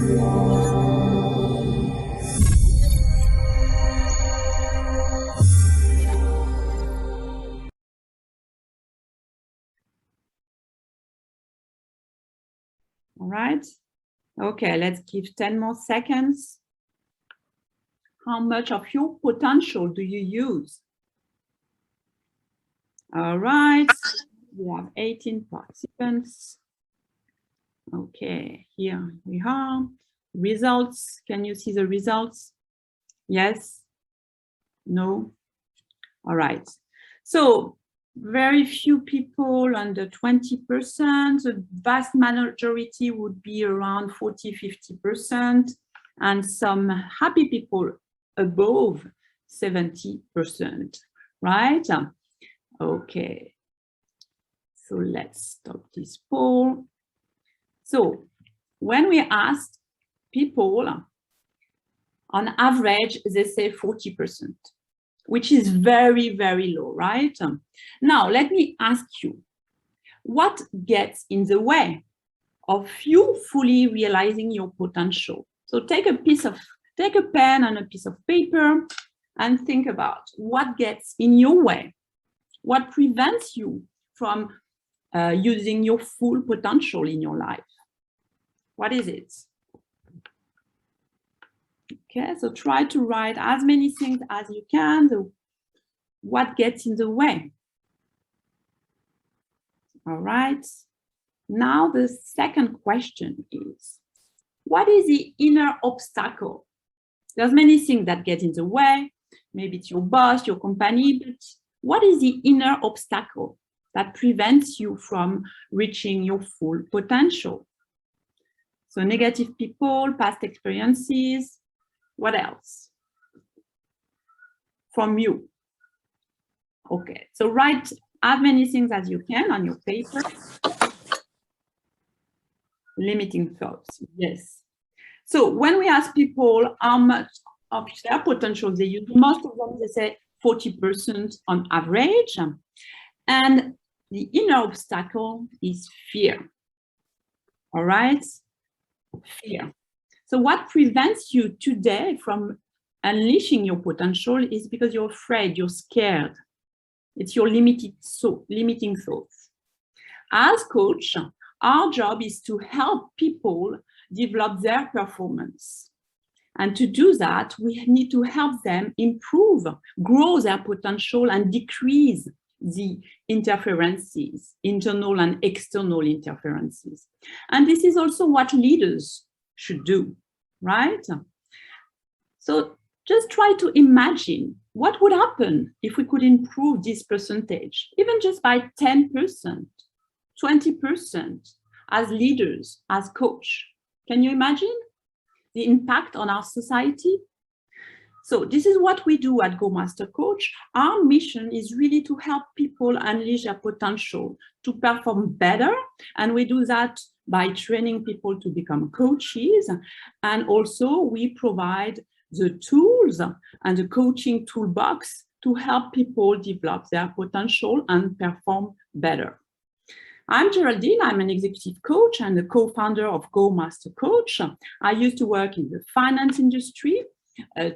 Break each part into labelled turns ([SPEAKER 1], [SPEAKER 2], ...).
[SPEAKER 1] All right. Okay, let's give 10 more seconds. How much of your potential do you use? All right, we have 18 participants. Okay, here we are. Results, can you see the results? Yes? No? All right. So very few people, under 20%. The vast majority would be around 40–50%, and some happy people above 70%, right? Okay, so let's stop this poll. So when we asked people, on average, they say 40%, which is very, very low, right? Now, let me ask you, what gets in the way of you fully realizing your potential? So take a pen and a piece of paper and think about what gets in your way. What prevents you from using your full potential in your life? What is it? Okay, so try to write as many things as you can. So what gets in the way? All right. Now the second question is, what is the inner obstacle? There's many things that get in the way. Maybe it's your boss, your company, but what is the inner obstacle that prevents you from reaching your full potential? So negative people, past experiences, what else? From you. Okay, so write as many things as you can on your paper. Limiting thoughts, yes. So when we ask people how much of their potential they use, most of them, they say 40% on average. And the inner obstacle is fear. All right, fear. So what prevents you today from unleashing your potential is because you're afraid, you're scared. It's your limiting thoughts. As coach, our job is to help people develop their performance. And to do that, we need to help them improve, grow their potential, and decrease the interferences, internal and external interferences. And this is also what leaders should do, right? So just try to imagine what would happen if we could improve this percentage, even just by 10%, 20% as leaders, as coach. Can you imagine the impact on our society? So this is what we do at GoMasterCoach. Our mission is really to help people unleash their potential, to perform better. And we do that by training people to become coaches. And also we provide the tools and the coaching toolbox to help people develop their potential and perform better. I'm Geraldine, I'm an executive coach and the co-founder of GoMasterCoach. I used to work in the finance industry,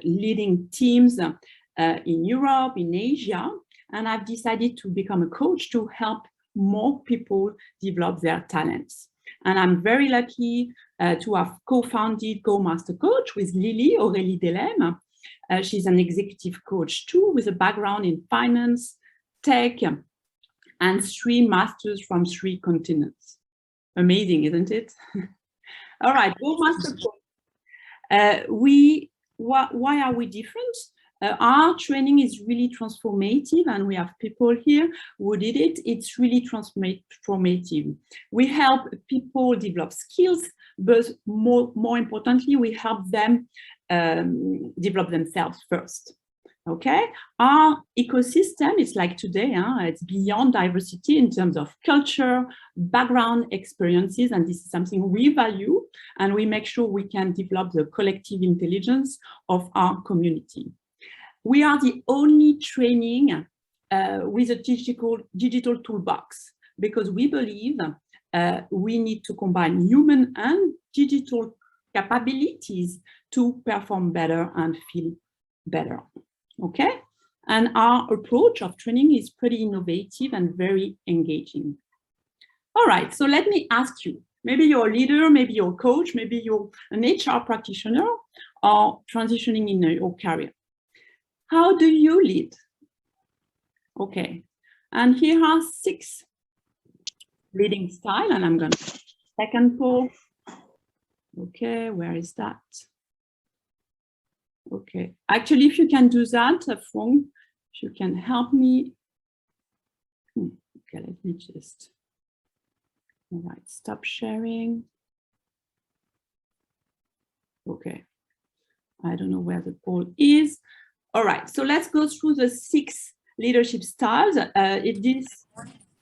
[SPEAKER 1] leading teams in Europe, in Asia, and I've decided to become a coach to help more people develop their talents. And I'm very lucky to have co-founded GoMasterCoach with Lily Aurélie Delem. She's an executive coach too, with a background in finance, tech, and 3 masters from 3 continents. Amazing, isn't it? All right, GoMasterCoach. Why are we different? Our training is really transformative, and we have people here who did it. It's really transformative. We help people develop skills, but more importantly, we help them develop themselves first. Okay, our ecosystem is like today, it's beyond diversity in terms of culture, background, experiences, and this is something we value, and we make sure we can develop the collective intelligence of our community. We are the only training with a digital toolbox, because we believe we need to combine human and digital capabilities to perform better and feel better. Okay? And our approach of training is pretty innovative and very engaging. All right, so let me ask you, maybe you're a leader, maybe you're a coach, maybe you're an HR practitioner or transitioning in your career. How do you lead? Okay, and here are 6 leading styles, and I'm going to second poll. Okay, where is that? Okay, actually, if you can do that, Fong, if you can help me. Okay, let me just. All right, stop sharing. Okay, I don't know where the poll is. All right, so let's go through the 6 leadership styles. This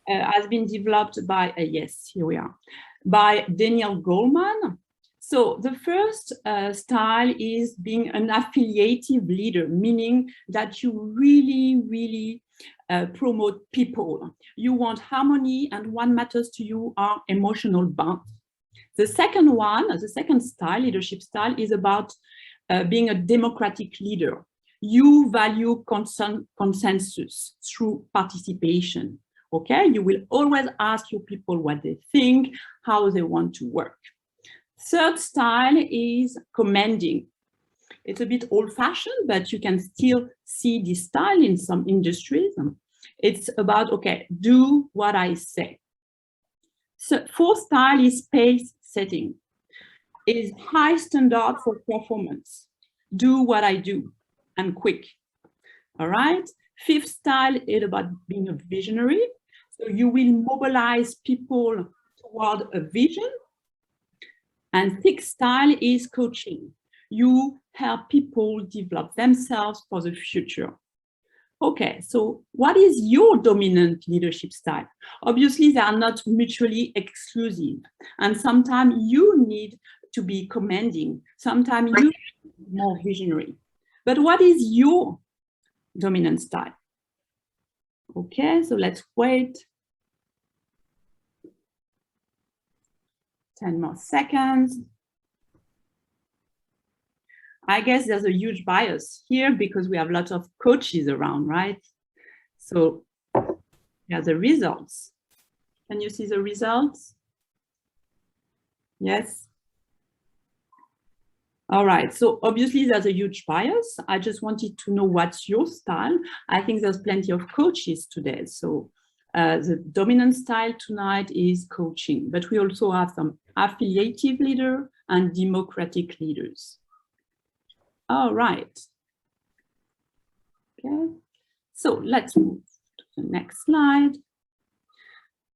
[SPEAKER 1] has been developed by, yes, here we are, by Daniel Goleman. So the first style is being an affiliative leader, meaning that you really promote people. You want harmony, and what matters to you are emotional bonds. The second one, the second style, leadership style, is about being a democratic leader. You value consensus through participation. Okay, you will always ask your people what they think, how they want to work. Third style is commanding. It's a bit old-fashioned, but you can still see this style in some industries. It's about, okay, do what I say. So fourth style is pace setting. It is high standard for performance. Do what I do, and quick. All right. Fifth style is about being a visionary. So you will mobilize people toward a vision. And sixth style is coaching. You help people develop themselves for the future. Okay, so what is your dominant leadership style? Obviously, they are not mutually exclusive. And sometimes you need to be commanding. Sometimes you need more visionary. But what is your dominant style? Okay, so let's wait 10 more seconds. I guess there's a huge bias here because we have lots of coaches around, right? So here are the results. Can you see the results? Yes. All right, so obviously there's a huge bias. I just wanted to know what's your style. I think there's plenty of coaches today. So the dominant style tonight is coaching, but we also have some affiliative leader and democratic leaders. All right. Okay, so let's move to the next slide.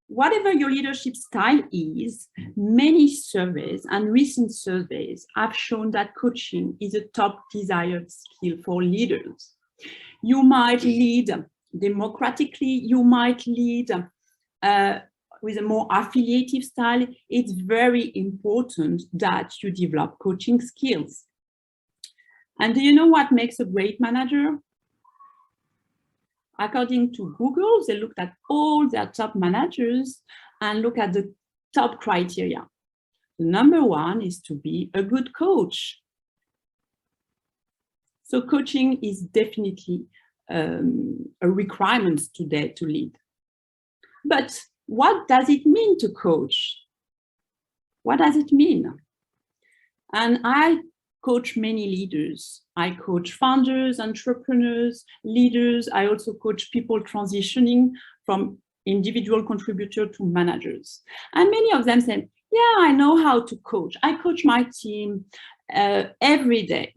[SPEAKER 1] Whatever your leadership style is, many surveys and recent surveys have shown that coaching is a top desired skill for leaders. You might lead democratically, you might lead with a more affiliative style. It's very important that you develop coaching skills. And do you know what makes a great manager? According to Google, they looked at all their top managers and look at the top criteria. The number one is to be a good coach. So coaching is definitely a requirement today to lead. But what does it mean to coach? What does it mean? And I coach many leaders. I coach founders, entrepreneurs, leaders. I also coach people transitioning from individual contributor to managers. And many of them say, yeah, I know how to coach. I coach my team every day.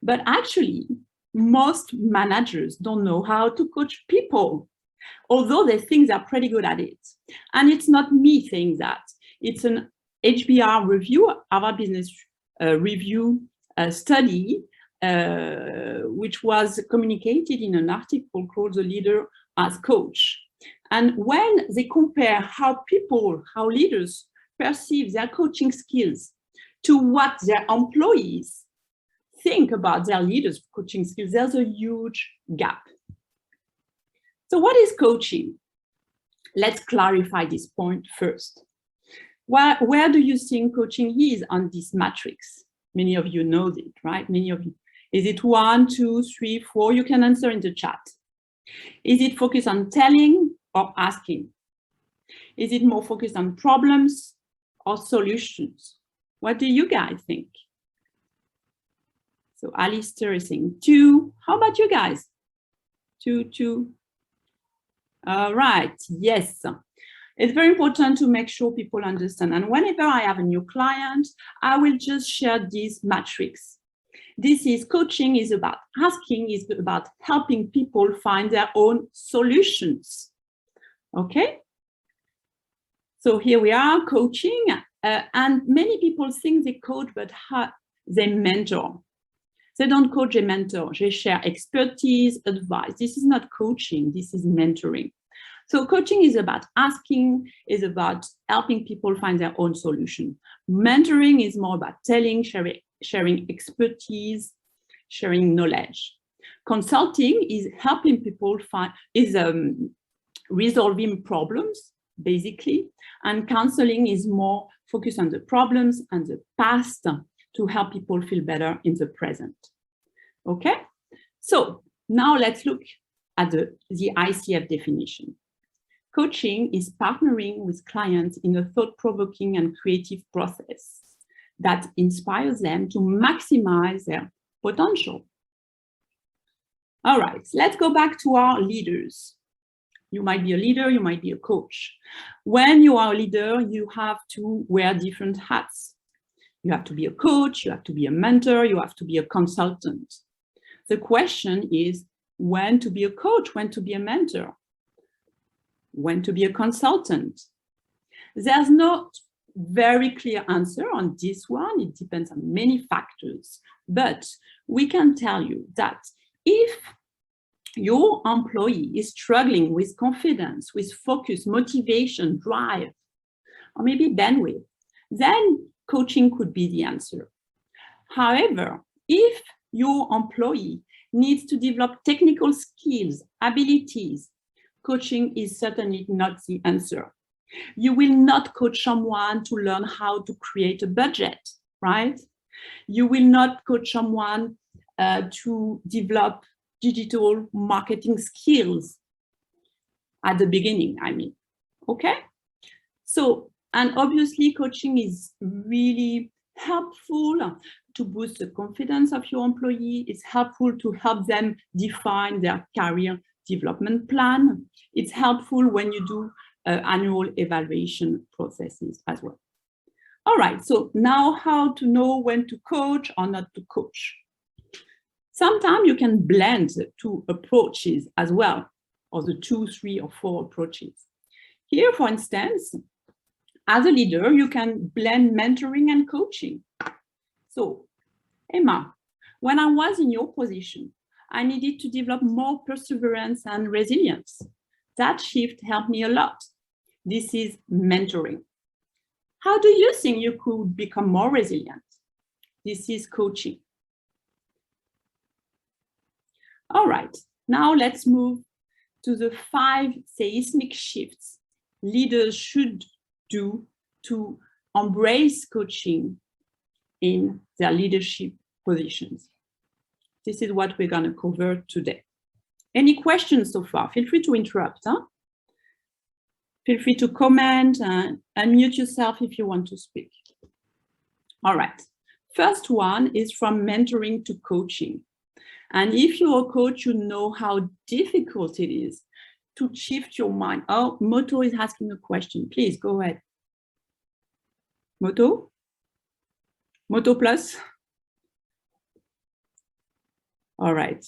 [SPEAKER 1] But actually, most managers don't know how to coach people, although they think they're pretty good at it. And it's not me saying that. It's an HBR review, Harvard Business Review study, which was communicated in an article called The Leader as Coach. And when they compare how leaders perceive their coaching skills to what their employees think about their leaders' coaching skills, there's a huge gap. So what is coaching? Let's clarify this point first. Where do you think coaching is on this matrix? Many of you know it, right? Many of you. Is it 1, 2, 3, 4? You can answer in the chat. Is it focused on telling or asking? Is it more focused on problems or solutions? What do you guys think? So Alistair is saying 2. How about you guys? 2, 2. All right, yes. It's very important to make sure people understand. And whenever I have a new client, I will just share this matrix. This is coaching is about asking, is about helping people find their own solutions. Okay? So here we are coaching, and many people think they coach, but they mentor. They don't coach, they mentor. They share expertise, advice. This is not coaching, this is mentoring. So coaching is about asking, is about helping people find their own solution. Mentoring is more about telling, sharing expertise, sharing knowledge. Consulting is helping people resolving problems, basically. And counseling is more focused on the problems and the past to help people feel better in the present. Okay? So now let's look at the ICF definition. Coaching is partnering with clients in a thought-provoking and creative process that inspires them to maximize their potential. All right, let's go back to our leaders. You might be a leader, you might be a coach. When you are a leader, you have to wear different hats. You have to be a coach, you have to be a mentor, you have to be a consultant. The question is when to be a coach, when to be a mentor, when to be a consultant. There's no very clear answer on this one. It depends on many factors, but we can tell you that if your employee is struggling with confidence, with focus, motivation, drive, or maybe bandwidth, then coaching could be the answer. However, if your employee needs to develop technical skills, abilities, coaching is certainly not the answer. You will not coach someone to learn how to create a budget, right? You will not coach someone to develop digital marketing skills at the beginning, I mean, okay? So, and obviously coaching is really helpful to boost the confidence of your employee. It's helpful to help them define their career development plan. It's helpful when you do annual evaluation processes as well. All right, so now how to know when to coach or not to coach. Sometimes you can blend the 2 approaches as well, or the 2, 3, or 4 approaches. Here, for instance, as a leader, you can blend mentoring and coaching. So, Emma, when I was in your position, I needed to develop more perseverance and resilience. That shift helped me a lot. This is mentoring. How do you think you could become more resilient? This is coaching. All right, now let's move to the 5 seismic shifts leaders should do to embrace coaching in their leadership positions. This is what we're going to cover today. Any questions so far? Feel free to interrupt. Feel free to comment and unmute yourself if you want to speak. All right. First one is from mentoring to coaching. And if you're a coach, you know how difficult it is to shift your mind. Oh, Moto is asking a question. Please go ahead. Moto? Moto Plus? All right.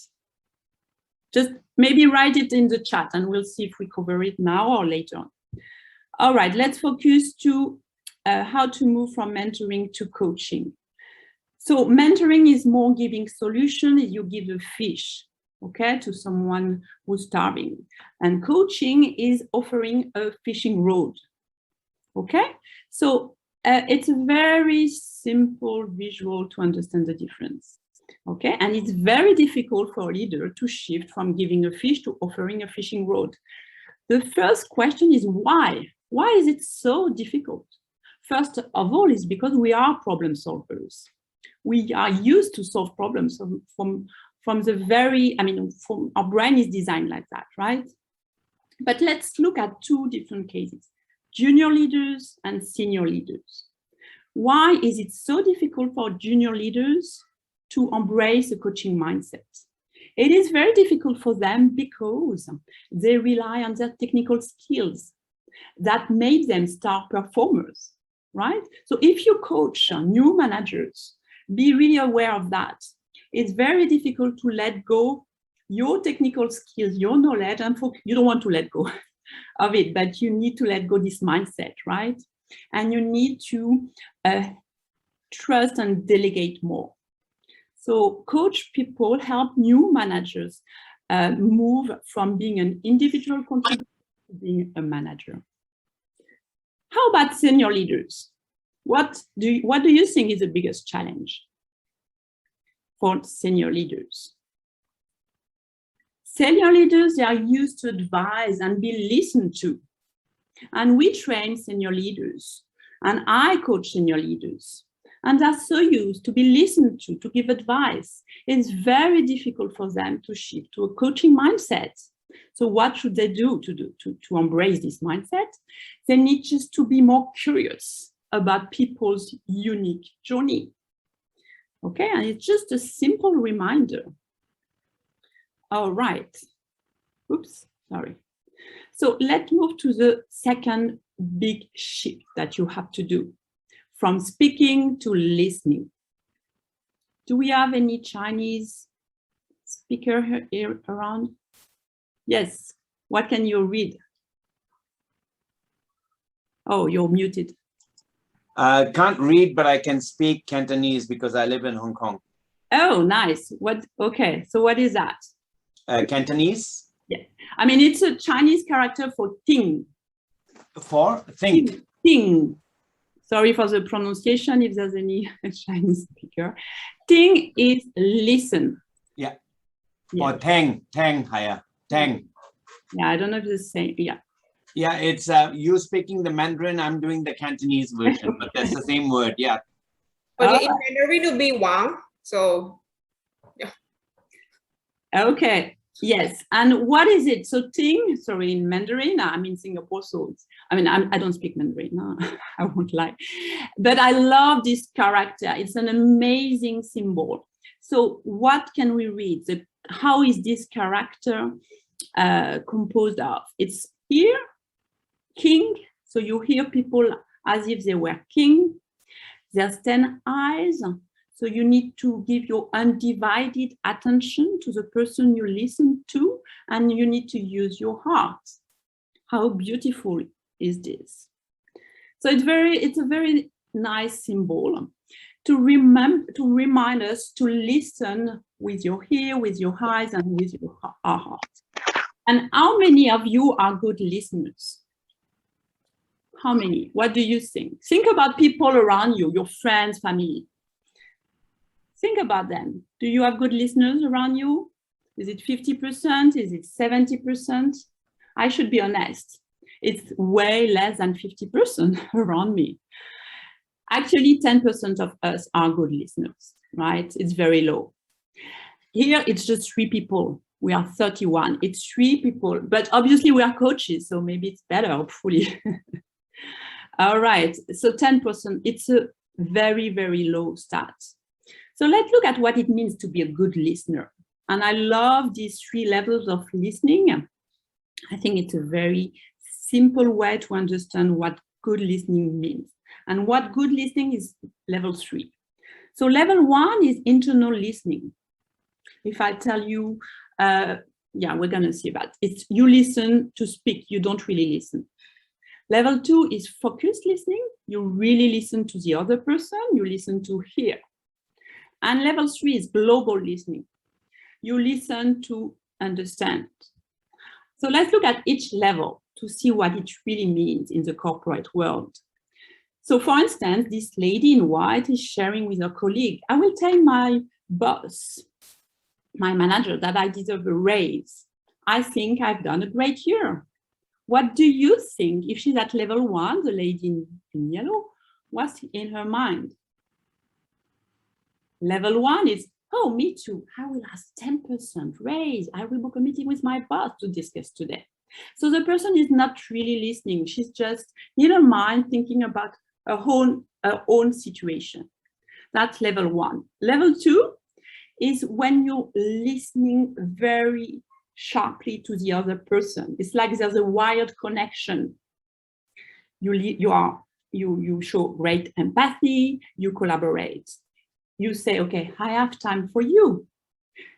[SPEAKER 1] Just maybe write it in the chat and we'll see if we cover it now or later on. All right, let's focus to how to move from mentoring to coaching. So mentoring is more giving solutions. You give a fish, okay, to someone who's starving. And coaching is offering a fishing rod, okay? So it's a very simple visual to understand the difference, okay? And it's very difficult for a leader to shift from giving a fish to offering a fishing rod. The first question is why? Why is it so difficult? First of all, it's because we are problem solvers. We are used to solve problems from the very, from our brain is designed like that, right? But let's look at two different cases, junior leaders and senior leaders. Why is it so difficult for junior leaders to embrace a coaching mindset? It is very difficult for them because they rely on their technical skills that made them star performers, right? So if you coach new managers, be really aware of that. It's very difficult to let go your technical skills, your knowledge, and you don't want to let go of it, but you need to let go this mindset, right? And you need to trust and delegate more. So coach people help new managers move from being an individual contributor to being a manager. How about senior leaders? What do you think is the biggest challenge for senior leaders? Senior leaders, they are used to advise and be listened to. And we train senior leaders, and I coach senior leaders. And they're so used to be listened to give advice. It's very difficult for them to shift to a coaching mindset. So what should they do to embrace this mindset? They need just to be more curious about people's unique journey. Okay, and it's just a simple reminder. All right. Oops, sorry. So let's move to the second big shift that you have to do, from speaking to listening. Do we have any Chinese speaker here around? Yes. What can you read? Oh, you're muted.
[SPEAKER 2] Can't read, but I can speak Cantonese because I live in Hong Kong.
[SPEAKER 1] Oh, nice. Okay, so what is that?
[SPEAKER 2] Cantonese?
[SPEAKER 1] Yeah. I mean, it's a Chinese character for ting.
[SPEAKER 2] For? Think.
[SPEAKER 1] Ting. Sorry for the pronunciation if there's any Chinese speaker. Ting is listen.
[SPEAKER 2] Yeah. Or tang, higher. Tang.
[SPEAKER 1] Yeah, I don't know if it's the same. Yeah.
[SPEAKER 2] Yeah, it's you speaking the Mandarin, I'm doing the Cantonese version, but that's the same word, yeah.
[SPEAKER 3] Okay, in Mandarin it would be Wang, so yeah.
[SPEAKER 1] Okay, and what is it? So ting, sorry, in Mandarin, I'm in Singapore, so I don't speak Mandarin, no, I won't lie. But I love this character, it's an amazing symbol. So what can we read? How is this character composed of? It's here, king, so you hear people as if they were king. There's 10 eyes, so you need to give your undivided attention to the person you listen to, and you need to use your heart. How beautiful is this? So it's a very nice symbol to remind us to listen with your ear, with your eyes, and with your heart. And how many of you are good listeners? How many? What do you think? Think about people around you, your friends, family. Think about them. Do you have good listeners around you? Is it 50%? Is it 70%? I should be honest. It's way less than 50% around me. Actually, 10% of us are good listeners, right? It's very low. Here, it's just 3 people. We are 31. It's 3 people, but obviously we are coaches, so maybe it's better, hopefully. All right, so 10%, it's a very, very low stat. So let's look at what it means to be a good listener. And I love these 3 levels of listening. I think it's a very simple way to understand what good listening means. And what good listening is level 3. So level 1 is internal listening. If I tell you, we're gonna see that. It's you listen to speak, you don't really listen. Level 2 is focused listening. You really listen to the other person, you listen to hear. And level 3 is global listening. You listen to understand. So let's look at each level to see what it really means in the corporate world. So for instance, this lady in white is sharing with her colleague, I will tell my boss, my manager, that I deserve a raise. I think I've done a great year. What do you think if she's at level 1, the lady in yellow, what's in her mind? Level 1 is, oh, me too. I will ask 10% raise. I will book a meeting with my boss to discuss today. So the person is not really listening. She's just in her mind thinking about her own situation. That's level 1. Level 2 is when you're listening very sharply to the other person. It's like there's a wired connection. You show great empathy, you collaborate. You say, okay, I have time for you.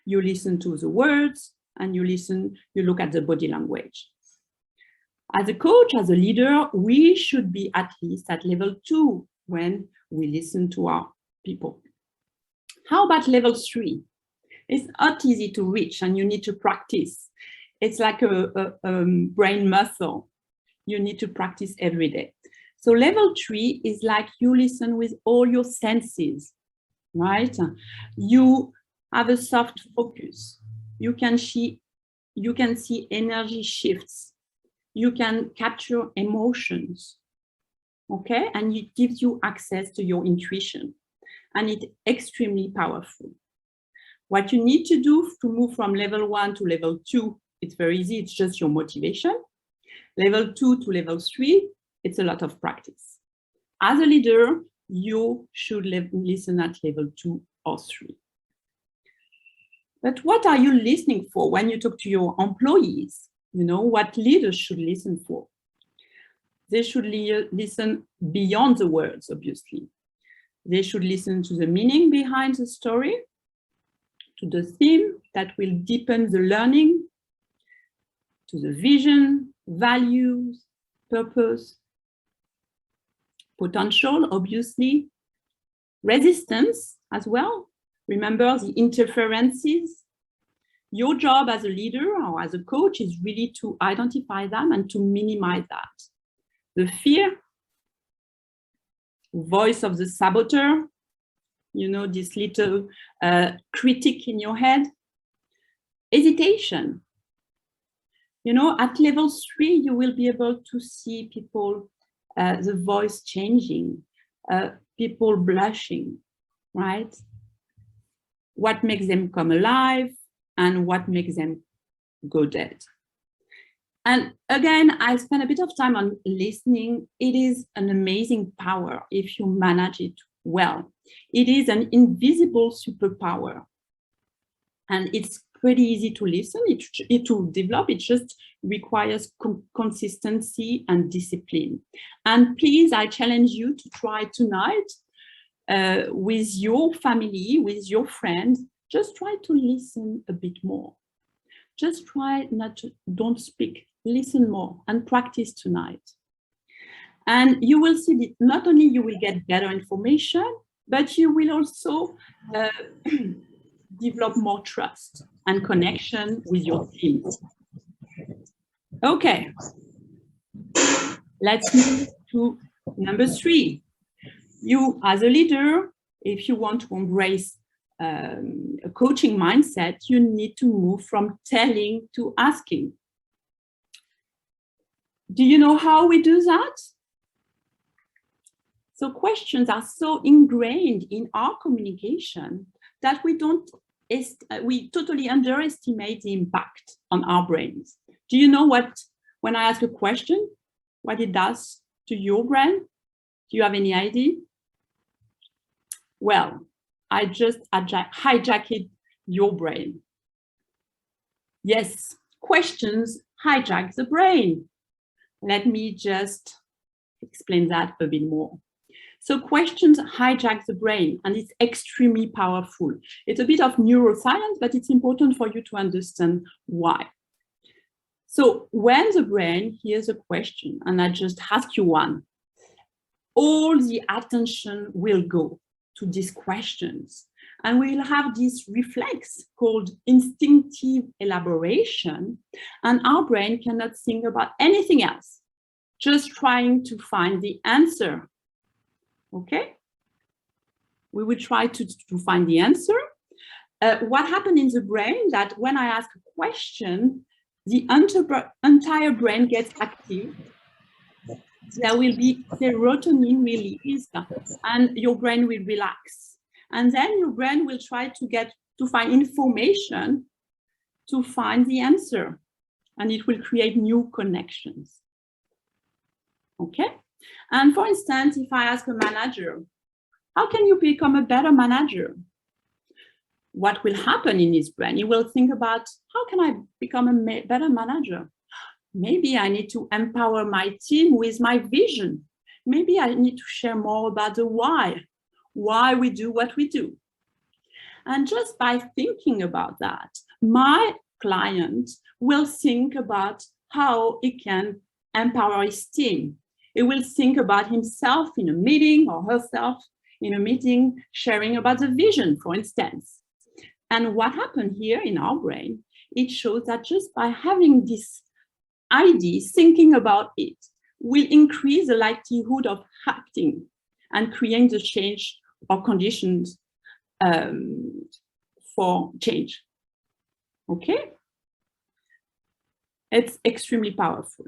[SPEAKER 1] You listen to the words and you look at the body language. As a coach, as a leader, we should be at least at level 2 when we listen to our people. How about level 3? It's not easy to reach and you need to practice. It's like a brain muscle. You need to practice every day. So level 3 is like you listen with all your senses, right? You have a soft focus. You can see energy shifts. You can capture emotions, okay? And it gives you access to your intuition. And it's extremely powerful. What you need to do to move from level 1 to level 2, it's very easy. It's just your motivation. Level 2 to level 3, it's a lot of practice. As a leader, you should listen at level 2 or 3. But what are you listening for when you talk to your employees? You know, what leaders should listen for? They should listen beyond the words, obviously. They should listen to the meaning behind the story, to the theme that will deepen the learning, to the vision, values, purpose, potential, obviously, resistance as well. Remember the interferences. Your job as a leader or as a coach is really to identify them and to minimize that. The fear, voice of the saboteur, you know, this little critic in your head. Hesitation. You know, at level 3, you will be able to see people, the voice changing, people blushing, right? What makes them come alive and what makes them go dead. And again, I spent a bit of time on listening. It is an amazing power if you manage it well. It is an invisible superpower. And it's pretty easy to listen, to develop. It just requires consistency and discipline. And please, I challenge you to try tonight with your family, with your friends. Just try to listen a bit more. Just try don't speak, listen more and practice tonight. And you will see that not only you will get better information, but you will also develop more trust and connection with your team. Okay, let's move to number 3. You, as a leader, if you want to embrace a coaching mindset, you need to move from telling to asking. Do you know how we do that? So questions are so ingrained in our communication that we totally underestimate the impact on our brains. Do you know what, when I ask a question, what it does to your brain? Do you have any idea? Well, I just hijacked your brain. Yes, questions hijack the brain. Let me just explain that a bit more. So questions hijack the brain, and it's extremely powerful. It's a bit of neuroscience, but it's important for you to understand why. So when the brain hears a question, and I just ask you one, all the attention will go to these questions. And we'll have this reflex called instinctive elaboration. And our brain cannot think about anything else, just trying to find the answer. Okay? We will try to find the answer. What happened in the brain that when I ask a question, the entire brain gets active. There will be serotonin released and your brain will relax. And then your brain will try to find information to find the answer. And it will create new connections. Okay? And for instance, if I ask a manager, how can you become a better manager? What will happen in his brain? He will think about, how can I become a better manager? Maybe I need to empower my team with my vision. Maybe I need to share more about the why we do what we do. And just by thinking about that, my client will think about how he can empower his team. He will think about himself in a meeting or herself in a meeting, sharing about the vision, for instance. And what happened here in our brain, it shows that just by having this idea, thinking about it, will increase the likelihood of acting and creating the change or conditions for change. Okay? It's extremely powerful.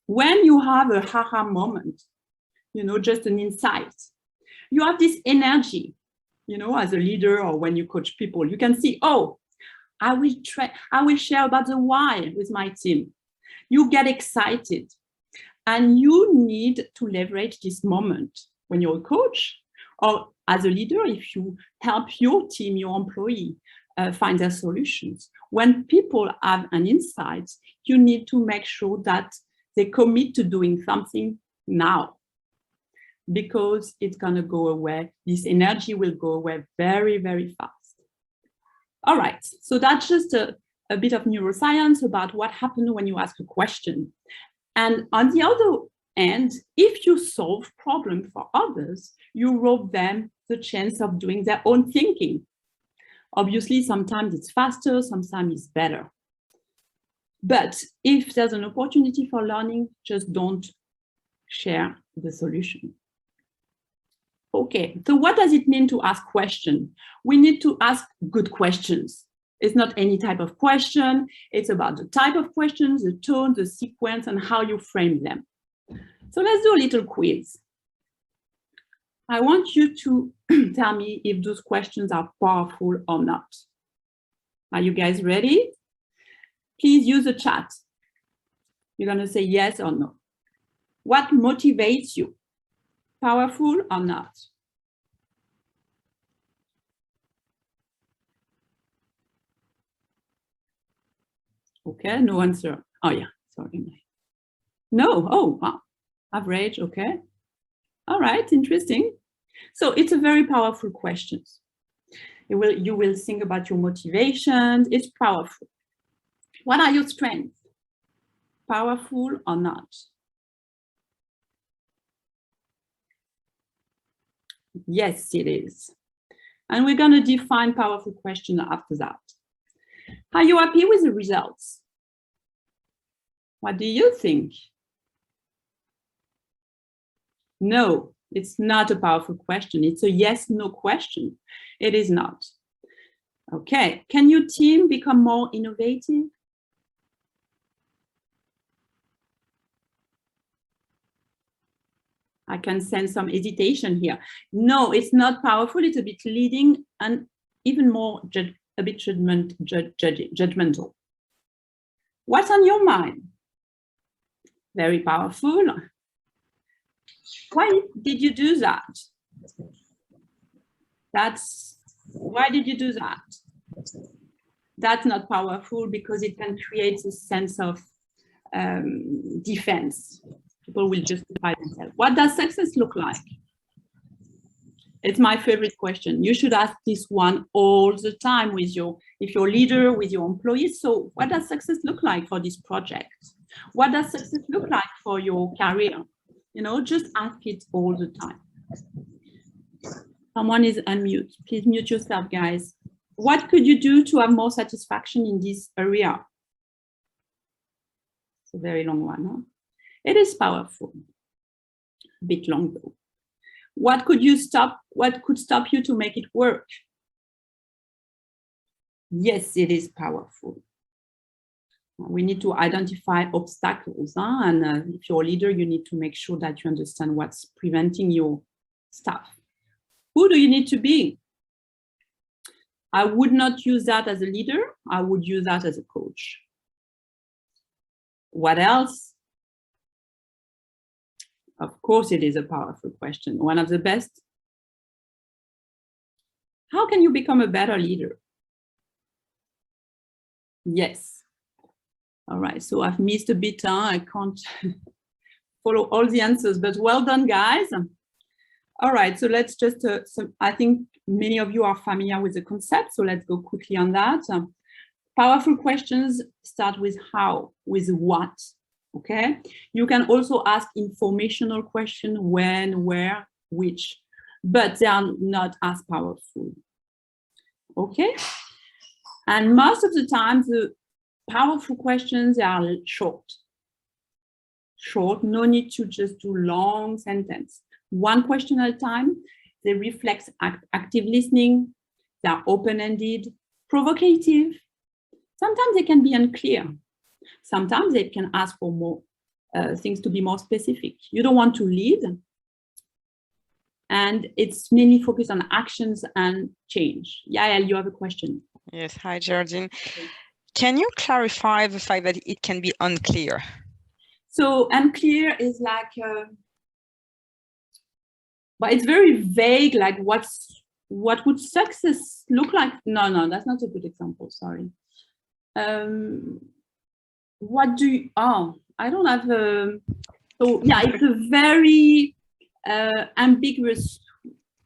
[SPEAKER 1] When you have a aha moment, just an insight, you have this energy, as a leader or when you coach people, you can see, oh, I will share about the why with my team. You get excited and you need to leverage this moment when you're a coach or as a leader, if you help your team, your employee find their solutions. When people have an insight, you need to make sure that they commit to doing something now, because it's going to go away. This energy will go away very, very fast. All right, so that's just a bit of neuroscience about what happens when you ask a question. And on the other end, if you solve problems for others, you rob them the chance of doing their own thinking. Obviously, sometimes it's faster, sometimes it's better. But if there's an opportunity for learning, just don't share the solution. Okay, so what does it mean to ask questions? We need to ask good questions. It's not any type of question. It's about the type of questions, the tone, the sequence, and how you frame them. So let's do a little quiz. I want you to tell me if those questions are powerful or not. Are you guys ready? Please use the chat. You're going to say yes or no. What motivates you? Powerful or not? Okay, no answer. Oh yeah, sorry. No, oh, wow. Average, okay. All right, interesting. So it's a very powerful question. You will think about your motivations. It's powerful. What are your strengths? Powerful or not? Yes, it is. And we're going to define powerful question after that. Are you happy with the results? What do you think? No, it's not a powerful question. It's a yes/no question. It is not. Okay, can your team become more innovative? I can sense some hesitation here. No, it's not powerful. It's a bit leading and even more a bit judgmental. What's on your mind? Very powerful. Why did you do that? Why did you do that? That's not powerful because it can create a sense of defense. People will justify themselves. What does success look like? It's my favorite question. You should ask this one all the time with if you're a leader, with your employees. So what does success look like for this project? What does success look like for your career? Just ask it all the time. Someone is unmute. Please mute yourself, guys. What could you do to have more satisfaction in this area? It's a very long one, huh? It is powerful. A bit long though. What could stop you to make it work? Yes, it is powerful. We need to identify obstacles, huh? And if you're a leader, you need to make sure that you understand what's preventing your stuff. Who do you need to be? I would not use that as a leader. I would use that as a coach. What else? Of course, it is a powerful question. One of the best. How can you become a better leader? Yes. All right, so I've missed a bit. I can't follow all the answers, but well done, guys. All right, so let's just, I think many of you are familiar with the concept, so let's go quickly on that. Powerful questions start with how, with what, okay? You can also ask informational questions, when, where, which, but they are not as powerful, okay? And most of the time, the powerful questions are short, no need to just do long sentence. One question at a time. They reflect active listening. They are open-ended, provocative. Sometimes they can be unclear. Sometimes they can ask for more things to be more specific. You don't want to lead. And it's mainly focused on actions and change. Yael, you have a question.
[SPEAKER 4] Yes, hi, Geraldine. Can you clarify the fact that it can be unclear? So
[SPEAKER 1] unclear is like, but it's very vague, like what would success look like? No, that's not a good example, sorry. What do you, I don't have so yeah, it's a very ambiguous,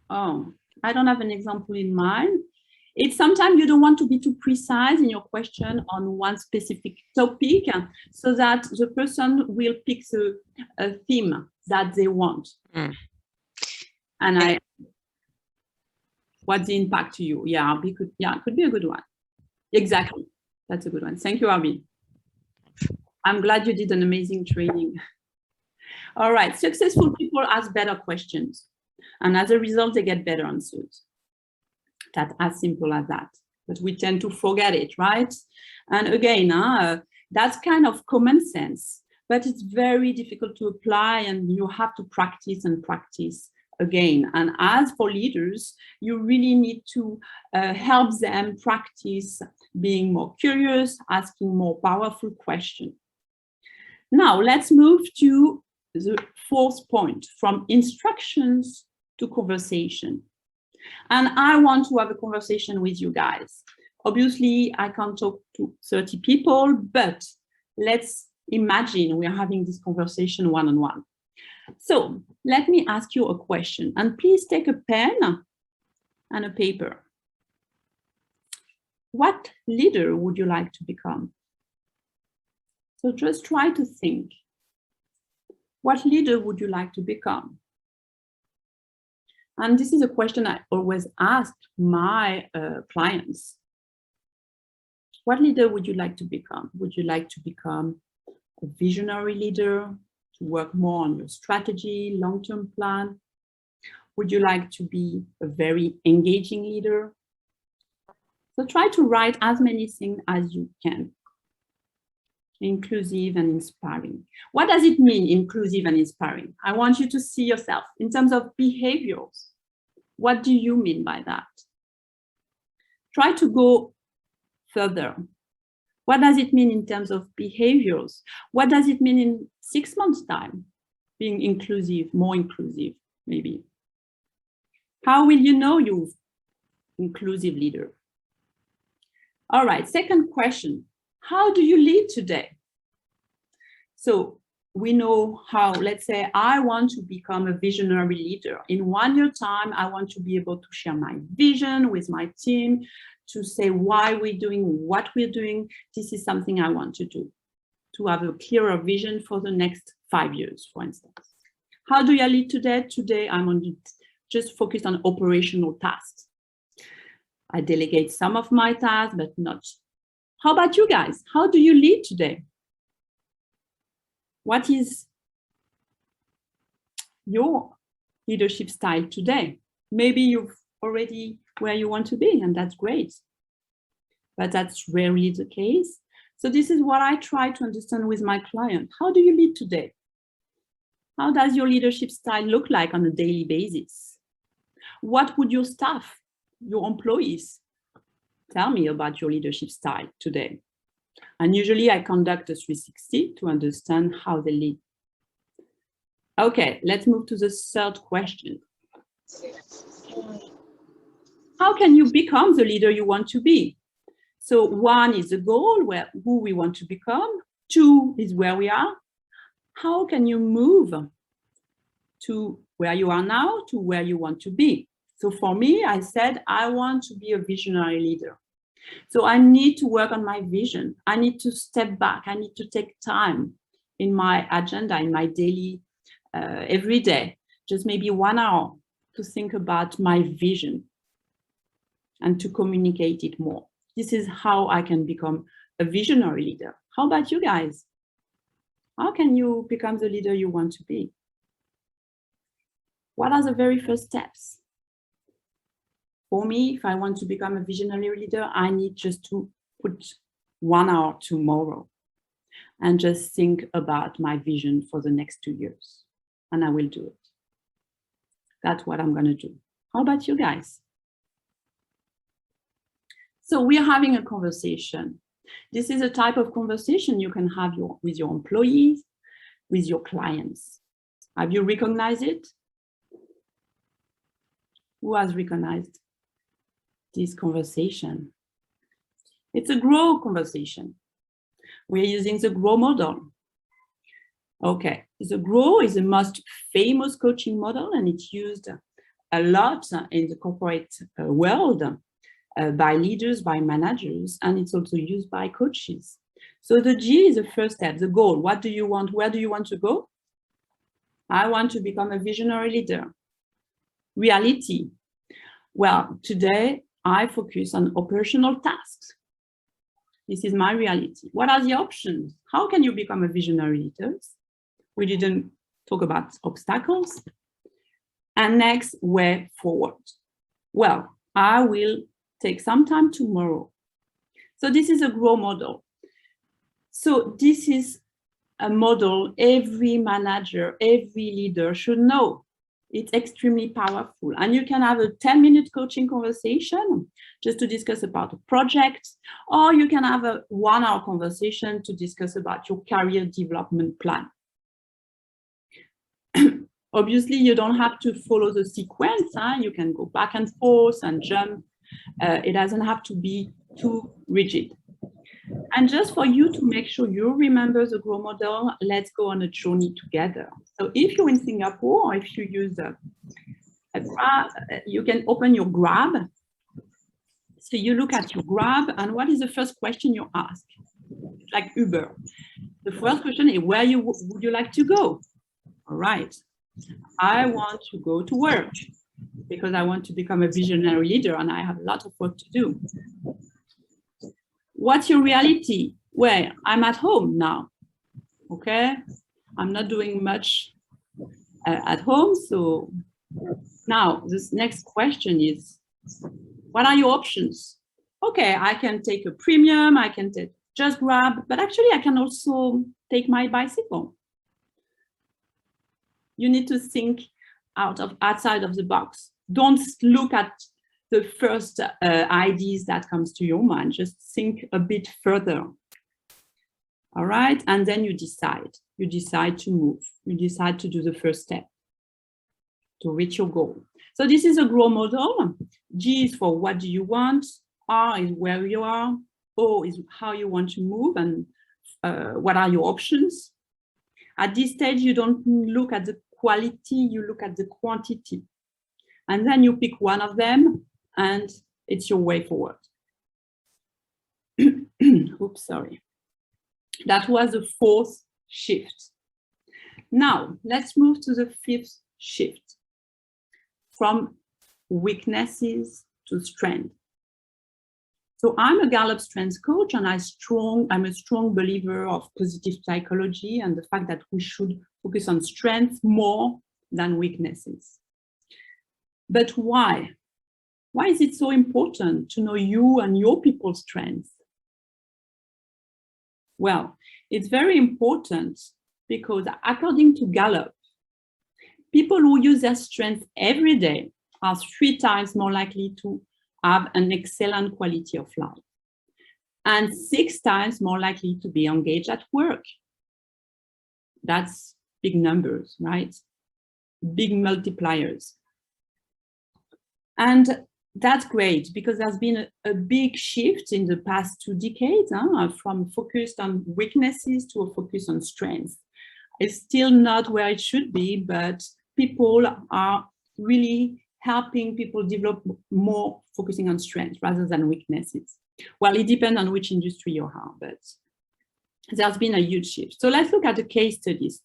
[SPEAKER 1] I don't have an example in mind. It's sometimes you don't want to be too precise in your question on one specific topic so that the person will pick a theme that they want. Mm. And what's the impact to you? Yeah, it could be a good one. Exactly. That's a good one. Thank you, Arby. I'm glad you did an amazing training. All right, successful people ask better questions. And as a result, they get better answers. That's as simple as that. But we tend to forget it, right? And again, that's kind of common sense, but it's very difficult to apply and you have to practice and practice again. And as for leaders, you really need to help them practice being more curious, asking more powerful questions. Now, let's move to the fourth point, from instructions to conversation. And I want to have a conversation with you guys. Obviously, I can't talk to 30 people, but let's imagine we're having this conversation one-on-one. So let me ask you a question, and please take a pen and a paper. What leader would you like to become? So just try to think. What leader would you like to become? And this is a question I always ask my clients. What leader would you like to become? Would you like to become a visionary leader, to work more on your strategy, long-term plan? Would you like to be a very engaging leader? So try to write as many things as you can. Inclusive and inspiring. What does it mean, inclusive and inspiring? I want you to see yourself in terms of behaviors. What do you mean by that? Try to go further. What does it mean in terms of behaviors? What does it mean in 6 months' time? Being inclusive, more inclusive, maybe. How will you know you're inclusive leader? All right, second question. How do you lead today? So we know how, let's say, I want to become a visionary leader. In 1 year time, I want to be able to share my vision with my team, to say why we're doing what we're doing. This is something I want to do, to have a clearer vision for the next 5 years, for instance. How do I lead today? Today, I'm just focused on operational tasks. I delegate some of my tasks, but not. How about you guys? How do you lead today? What is your leadership style today? Maybe you've already where you want to be, and that's great. But that's rarely the case. So this is what I try to understand with my client. How do you lead today? How does your leadership style look like on a daily basis? What would your staff, your employees, tell me about your leadership style today? And usually I conduct a 360 to understand how they lead. Okay, let's move to the third question. How can you become the leader you want to be? So 1 is the goal, who we want to become. 2 is where we are. How can you move to where you are now to where you want to be? So for me, I said, I want to be a visionary leader. So I need to work on my vision. I need to step back. I need to take time in my agenda, in my daily, every day, just maybe 1 hour to think about my vision and to communicate it more. This is how I can become a visionary leader. How about you guys? How can you become the leader you want to be? What are the very first steps? For me, if I want to become a visionary leader, I need just to put 1 hour tomorrow and just think about my vision for the next 2 years. And I will do it. That's what I'm going to do. How about you guys? So we are having a conversation. This is a type of conversation you can have with your employees, with your clients. Have you recognized it? Who has recognized this conversation? It's a GROW conversation. We're using the GROW model. Okay, the GROW is the most famous coaching model, and it's used a lot in the corporate world by leaders, by managers, and it's also used by coaches. So the G is the first step, the goal. What do you want? Where do you want to go? I want to become a visionary leader. Reality. Well, today I focus on operational tasks. This is my reality. What are the options? How can you become a visionary leader? We didn't talk about obstacles. And next, way forward. Well, I will take some time tomorrow. So this is a GROW model. So this is a model every manager, every leader should know. It's extremely powerful. And you can have a 10-minute coaching conversation just to discuss about a project, or you can have a 1-hour conversation to discuss about your career development plan. Obviously, you don't have to follow the sequence. You can go back and forth and jump. It doesn't have to be too rigid. And just for you to make sure you remember the GROW model, let's go on a journey together. So if you're in Singapore, or if you use a Grab, you can open your Grab. So you look at your Grab, and what is the first question you ask? Like Uber. The first question is, where would you like to go? All right. I want to go to work because I want to become a visionary leader and I have a lot of work to do. What's your reality? Well, I'm at home now, okay? I'm not doing much at home. So now this next question is, what are your options? Okay, I can take a premium, I can take just Grab, but actually I can also take my bicycle. You need to think outside of the box. Don't look at the first ideas that comes to your mind. Just think a bit further. All right, and then you decide. You decide to move. You decide to do the first step to reach your goal. So this is a GROW model. G is for what do you want. R is where you are. O is how you want to move and what are your options. At this stage, you don't look at the quality, you look at the quantity. And then you pick one of them and it's your way forward. Oops, sorry. That was the fourth shift. Now, let's move to the fifth shift. From weaknesses to strength. So I'm a Gallup Strengths coach, and I'm a strong believer of positive psychology and the fact that we should focus on strengths more than weaknesses. But why? Why is it so important to know you and your people's strengths? Well, it's very important because according to Gallup, people who use their strengths every day are 3 times more likely to have an excellent quality of life and 6 times more likely to be engaged at work. That's big numbers, right? Big multipliers. And that's great because there's been a big shift in the past 2 decades from focused on weaknesses to a focus on strengths. It's still not where it should be, but people are really helping people develop more focusing on strengths rather than weaknesses. Well, it depends on which industry you are, but there's been a huge shift. So let's look at the case studies.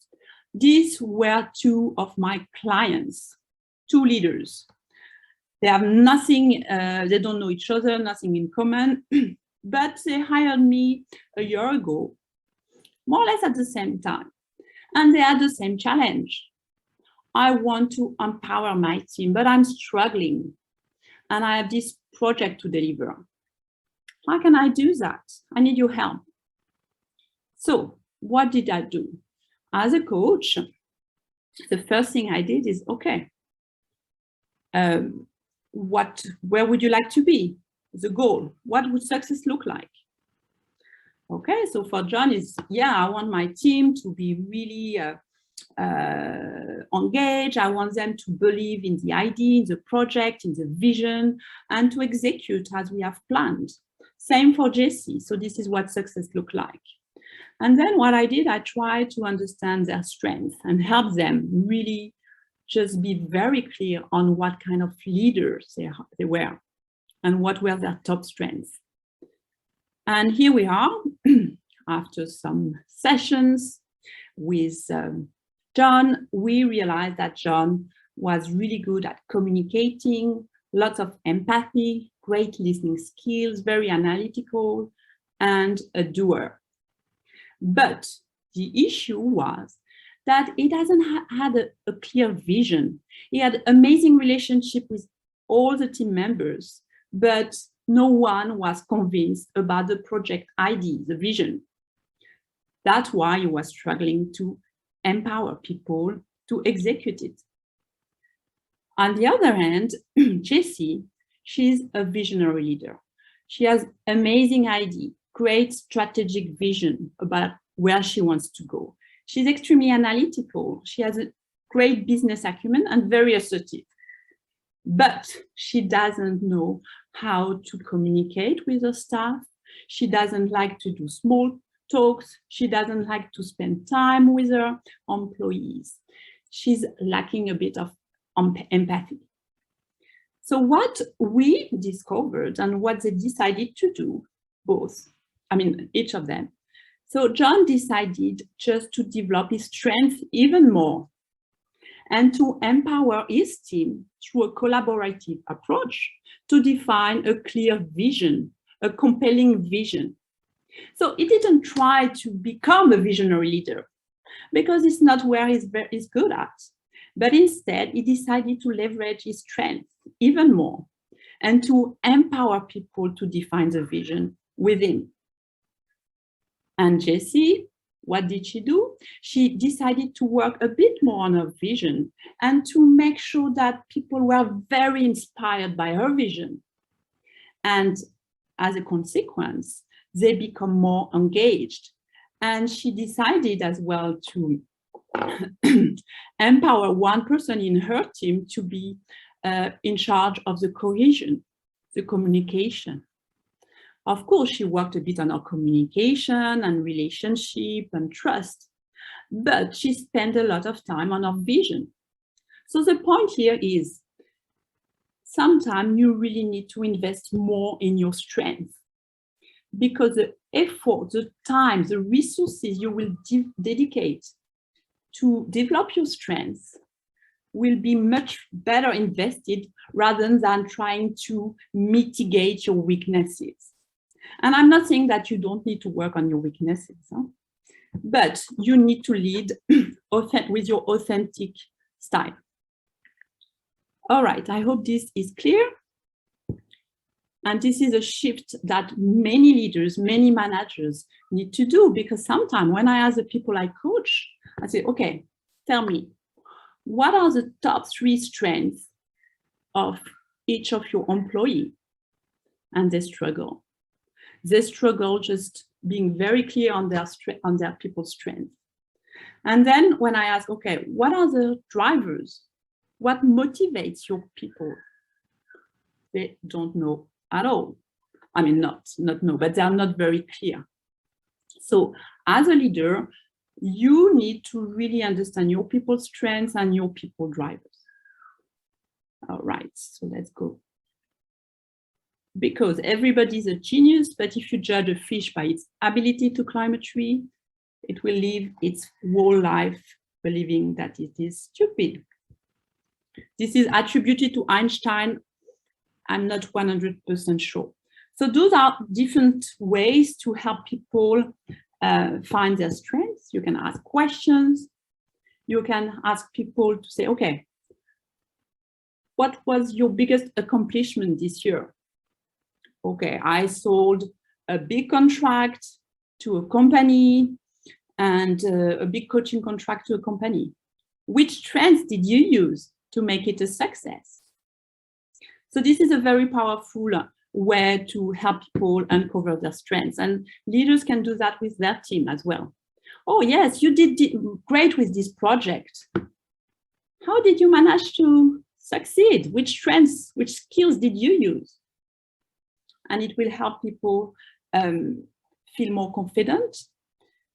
[SPEAKER 1] These were 2 of my clients, 2 leaders. They have nothing, they don't know each other, nothing in common, but they hired me a year ago, more or less at the same time. And they had the same challenge. I want to empower my team, but I'm struggling. And I have this project to deliver. How can I do that? I need your help. So what did I do? As a coach, the first thing I did is, okay, where would you like to be? The goal. What would success look like? Okay, so for John is, yeah, I want my team to be really engaged. I want them to believe in the idea, in the project, in the vision, and to execute as we have planned. Same for Jessie. So this is what success looks like. And then what I did, I tried to understand their strengths and help them really just be very clear on what kind of leaders they were and what were their top strengths. And here we are, after some sessions with John, we realized that John was really good at communicating, lots of empathy, great listening skills, very analytical, and a doer. But the issue was that he hasn't had a clear vision. He had amazing relationship with all the team members, but no one was convinced about the project idea, the vision. That's why he was struggling to empower people to execute it. On the other hand, Jessie, she's a visionary leader. She has amazing idea, great strategic vision about where she wants to go. She's extremely analytical. She has a great business acumen and very assertive. But she doesn't know how to communicate with her staff. She doesn't like to do small talks. She doesn't like to spend time with her employees. She's lacking a bit of empathy. So what we discovered and what they decided to do, each of them. So John decided just to develop his strength even more and to empower his team through a collaborative approach to define a clear vision, a compelling vision. So he didn't try to become a visionary leader because it's not where he's good at. But instead, he decided to leverage his strength even more and to empower people to define the vision within. And Jessie, what did she do? She decided to work a bit more on her vision and to make sure that people were very inspired by her vision. And as a consequence, they become more engaged. And she decided as well to empower one person in her team to be in charge of the cohesion, the communication. Of course, she worked a bit on her communication and relationship and trust, but she spent a lot of time on her vision. So the point here is, sometimes you really need to invest more in your strength because the effort, the time, the resources you will dedicate to develop your strengths will be much better invested rather than trying to mitigate your weaknesses. And I'm not saying that you don't need to work on your weaknesses, but you need to lead with your authentic style. All right, I hope this is clear. And this is a shift that many leaders, many managers need to do, because sometimes when I ask the people I coach, I say, okay, tell me, what are the top 3 strengths of each of your employees, and they struggle. They struggle just being very clear on their people's strengths. And then when I ask, okay, what are the drivers? What motivates your people? They don't know at all. I mean, not know, but they are not very clear. So as a leader, you need to really understand your people's strengths and your people drivers. All right, so let's go. Because everybody's a genius, but if you judge a fish by its ability to climb a tree, it will live its whole life believing that it is stupid. This is attributed to Einstein. I'm not 100% sure. So those are different ways to help people find their strengths. You can ask questions. You can ask people to say, okay, what was your biggest accomplishment this year? Okay, I sold a big contract to a company and a big coaching contract to a company. Which strengths did you use to make it a success? So this is a very powerful way to help people uncover their strengths, and leaders can do that with their team as well. Oh yes, you did great with this project. How did you manage to succeed? Which strengths, which skills did you use? And it will help people feel more confident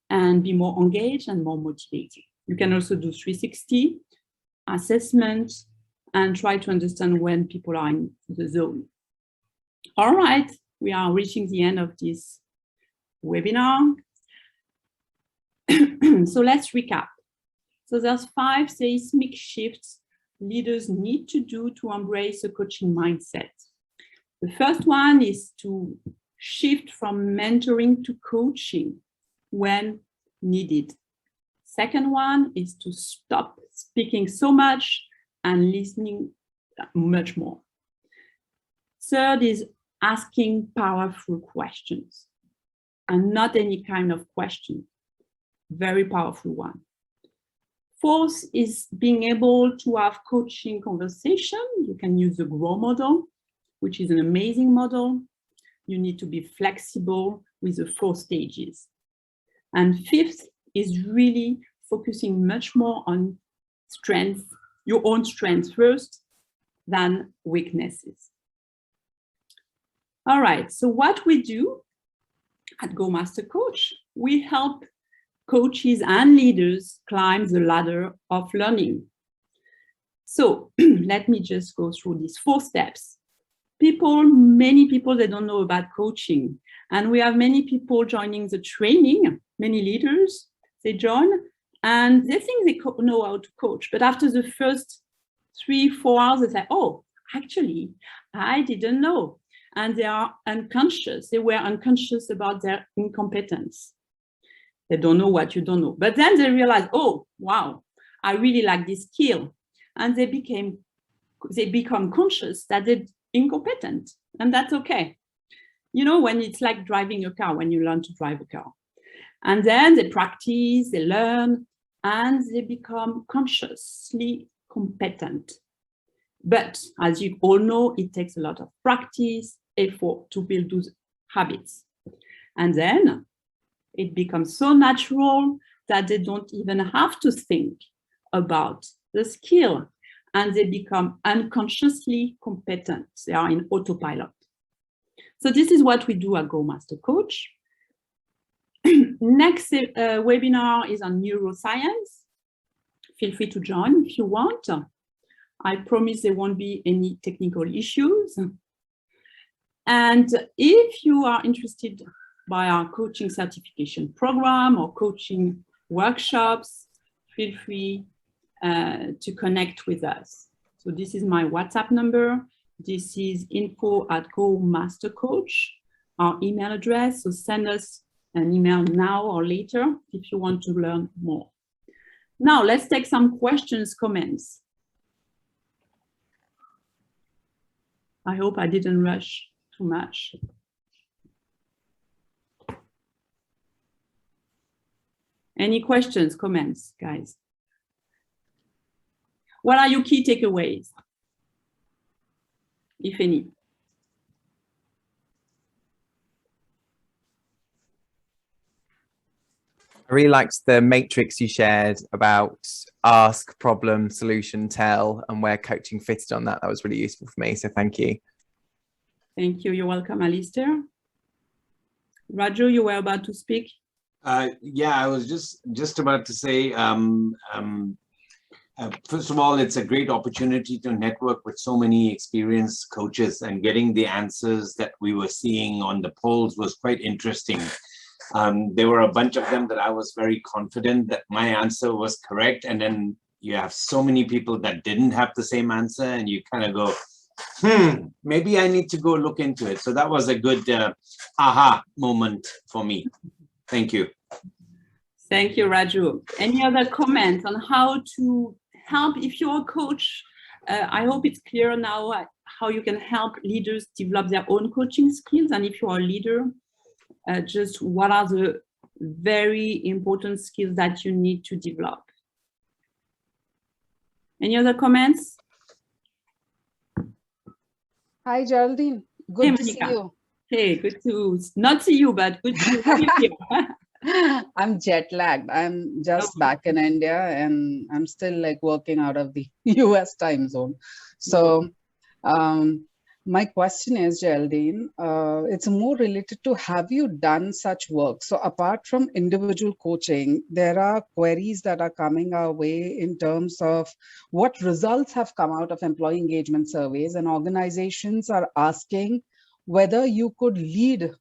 [SPEAKER 1] and be more engaged and more motivated. You can also do 360 assessment and try to understand when people are in the zone. All right, we are reaching the end of this webinar. So let's recap. So there's 5 seismic shifts leaders need to do to embrace a coaching mindset. The first one is to shift from mentoring to coaching when needed. Second one is to stop speaking so much and listening much more. Third is asking powerful questions, and not any kind of question, very powerful one. Fourth is being able to have coaching conversation. You can use the GROW model, which is an amazing model. You need to be flexible with the 4 stages. And fifth is really focusing much more on strengths, your own strengths first than weaknesses. All right, so what we do at GoMasterCoach, we help coaches and leaders climb the ladder of learning. So let me just go through these 4 steps. Many people, they don't know about coaching. And we have many people joining the training, many leaders, they join and they think they know how to coach. But after the first 3-4 hours, they say, oh, actually, I didn't know. And they are unconscious. They were unconscious about their incompetence. They don't know what you don't know. But then they realize, oh, wow, I really like this skill. And they become conscious that they're incompetent. And that's okay. You know, when it's like driving a car, when you learn to drive a car. And then they practice, they learn, and they become consciously competent. But as you all know, it takes a lot of practice, effort to build those habits. And then it becomes so natural that they don't even have to think about the skill, and they become unconsciously competent. They are in autopilot. So this is what we do at GoMasterCoach. Next webinar is on neuroscience. Feel free to join if you want. I promise there won't be any technical issues. And if you are interested by our coaching certification program or coaching workshops, feel free to connect with us. So this is my WhatsApp number. This is info@GoMasterCoach, our email address. So send us an email now or later if you want to learn more. Now let's take some questions, comments. I hope I didn't rush too much. Any questions, comments, guys? What are your key takeaways? if any?
[SPEAKER 5] I really liked the matrix you shared about ask, problem, solution, tell, and where coaching fitted on that. That was really useful for me. So thank you.
[SPEAKER 1] Thank you. You're welcome, Alistair. Raju, you were about to speak.
[SPEAKER 2] Yeah, I was just about to say, first of all, it's a great opportunity to network with so many experienced coaches, and getting the answers that we were seeing on the polls was quite interesting. There were a bunch of them that I was very confident that my answer was correct. And then you have so many people that didn't have the same answer, and you kind of go, maybe I need to go look into it. So that was a good aha moment for me. Thank you.
[SPEAKER 1] Thank you, Raju. Any other comments on how to help if you're a coach? I hope it's clear now how you can help leaders develop their own coaching skills. And if you are a leader, just what are the very important skills that you need to develop? Any other comments?
[SPEAKER 6] Hi, Geraldine. Good to see you.
[SPEAKER 1] Hey, good to not see you, but good to see you here.
[SPEAKER 6] I'm jet lagged. I'm just back in India, and I'm still like working out of the US time zone. So my question is, Geraldine, it's more related to, have you done such work? So apart from individual coaching, there are queries that are coming our way in terms of what results have come out of employee engagement surveys, and organizations are asking whether you could lead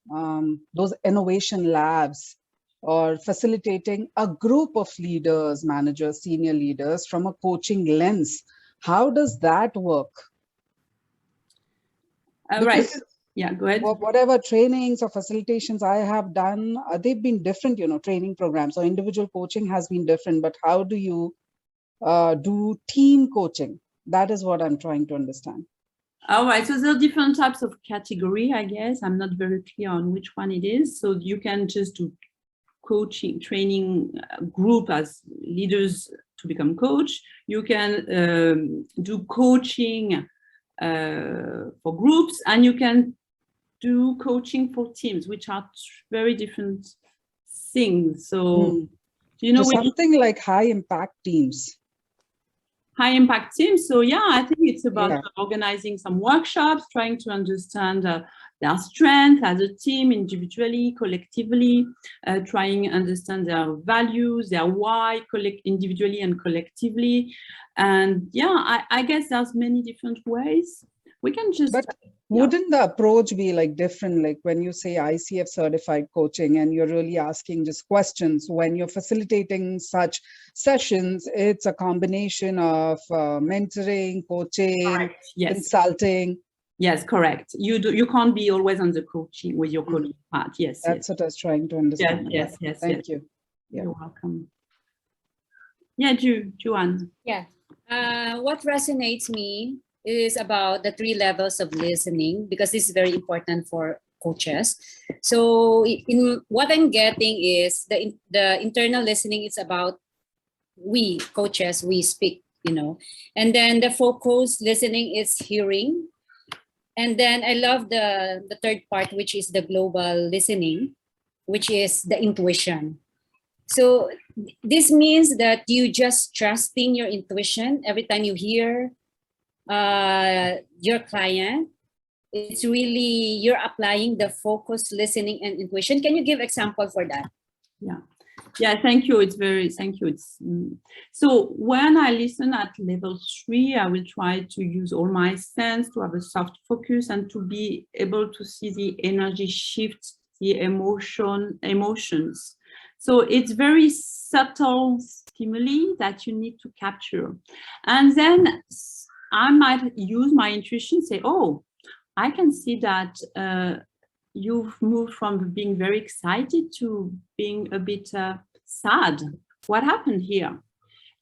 [SPEAKER 6] those innovation labs or facilitating a group of leaders, managers, senior leaders from a coaching lens. How does that work?
[SPEAKER 1] Right. Yeah, go ahead.
[SPEAKER 6] Whatever trainings or facilitations I have done, they've been different, training programs. So individual coaching has been different, but how do you do team coaching? That is what I'm trying to understand.
[SPEAKER 1] All right, so there are different types of category, I guess. I'm not very clear on which one it is. So you can just do coaching, training group as leaders to become coach. You can do coaching for groups, and you can do coaching for teams, which are very different things. So do you know
[SPEAKER 6] something like high impact teams?
[SPEAKER 1] High impact teams. So yeah, I think it's about organizing some workshops, trying to understand their strength as a team, individually, collectively, trying to understand their values, their why, individually and collectively. And yeah, I guess there's many different ways. We can just...
[SPEAKER 6] But wouldn't the approach be like different? Like when you say ICF certified coaching and you're really asking just questions, when you're facilitating such sessions, it's a combination of mentoring, coaching, consulting.
[SPEAKER 1] Yes, correct. You can't be always on the coaching with your coaching part. Yes,
[SPEAKER 6] that's what I was trying to understand.
[SPEAKER 1] Yes.
[SPEAKER 6] Thank you.
[SPEAKER 1] Yeah. You're welcome. Yeah, Juan.
[SPEAKER 7] Yeah. What resonates me is about the 3 levels of listening, because this is very important for coaches. So in what I'm getting is the internal listening. It's about we coaches, we speak, and then the focused listening is hearing. And then I love the third part, which is the global listening, which is the intuition. So this means that you just trusting your intuition every time you hear your client. It's really, you're applying the focus, listening, and intuition. Can you give example for that?
[SPEAKER 1] Yeah, thank you. Thank you. So when I listen at level 3, I will try to use all my sense to have a soft focus and to be able to see the energy shift, the emotions. So it's very subtle stimuli that you need to capture. And then I might use my intuition, say, oh, I can see that you've moved from being very excited to being a bit sad. What happened here?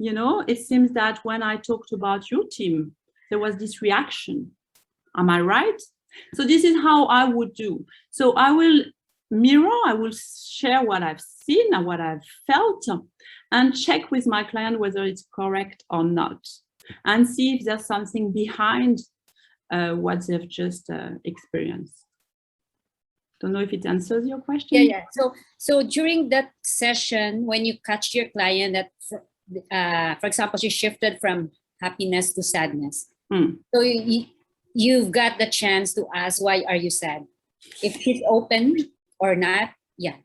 [SPEAKER 1] It seems that when I talked about your team, there was this reaction. Am I right? So this is how I would do. So I will mirror, I will share what I've seen and what I've felt, and check with my client whether it's correct or not, and see if there's something behind what they've just experienced. Don't know if it answers your question.
[SPEAKER 7] Yeah. So during that session, when you catch your client that, for example, she shifted from happiness to sadness. So you've got the chance to ask, why are you sad? If she's open or not, yeah.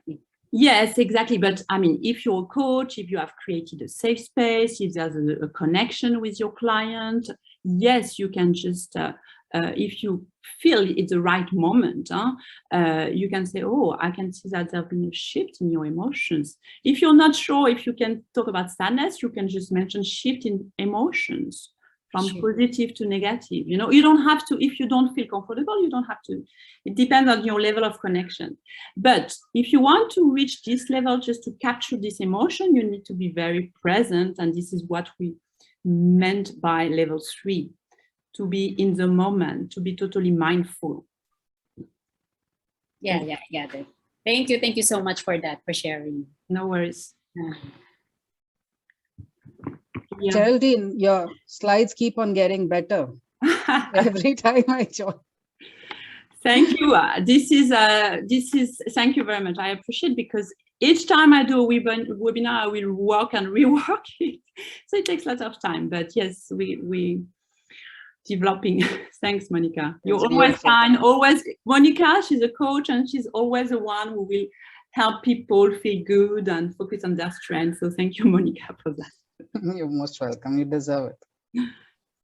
[SPEAKER 1] Yes, exactly. But I mean, if you're a coach, if you have created a safe space, if there's a connection with your client, yes, you can just, if you feel it's the right moment, you can say, oh, I can see that there's been a shift in your emotions. If you're not sure if you can talk about sadness, you can just mention shift in emotions from positive to negative. You know, you don't have to, if you don't feel comfortable, you don't have to. It depends on your level of connection. But if you want to reach this level, just to capture this emotion, you need to be very present. And this is what we meant by level 3. To be in the moment, to be totally mindful.
[SPEAKER 7] Yeah. Thank you so much for that, for sharing.
[SPEAKER 1] No worries. Yeah.
[SPEAKER 6] Geraldine, your slides keep on getting better every time I join.
[SPEAKER 1] Thank you. This is thank you very much. I appreciate, because each time I do a webinar, I will work and rework it. So it takes lots of time. But yes, we developing. Thanks, Monica. You're always kind, always. Monica, she's a coach, and she's always the one who will help people feel good and focus on their strengths. So thank you, Monica, for that.
[SPEAKER 6] You're most welcome. You deserve it.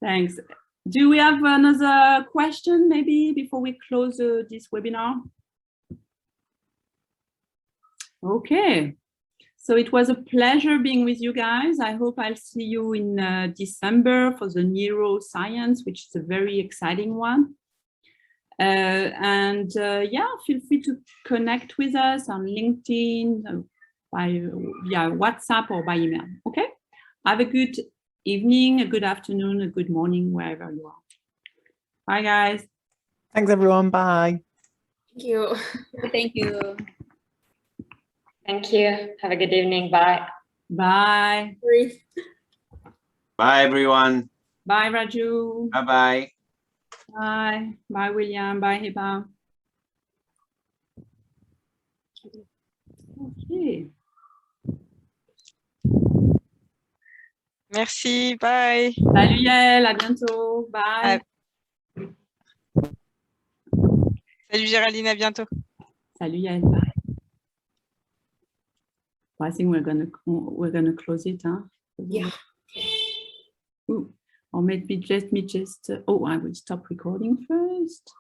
[SPEAKER 1] Thanks. Do we have another question maybe before we close this webinar? Okay. So it was a pleasure being with you guys. I hope I'll see you in December for the neuroscience, which is a very exciting one. Yeah, feel free to connect with us on LinkedIn, via WhatsApp or by email. Okay. Have a good evening, a good afternoon, a good morning, wherever you are. Bye, guys.
[SPEAKER 5] Thanks, everyone. Bye.
[SPEAKER 3] Thank you.
[SPEAKER 7] Thank you.
[SPEAKER 8] Thank you. Have a good evening. Bye.
[SPEAKER 1] Bye.
[SPEAKER 2] Bye, everyone.
[SPEAKER 1] Bye, Raju.
[SPEAKER 2] Bye-bye.
[SPEAKER 1] Bye. Bye, William. Bye, Heba. Okay.
[SPEAKER 4] Merci. Bye.
[SPEAKER 1] Salut, Yael. À bientôt. Bye.
[SPEAKER 4] Salut, Géraldine. À bientôt.
[SPEAKER 1] Salut, Yael. Bye. I think we're gonna close it, huh?
[SPEAKER 3] Yeah.
[SPEAKER 1] Ooh. Or maybe let me just. Oh, I will stop recording first.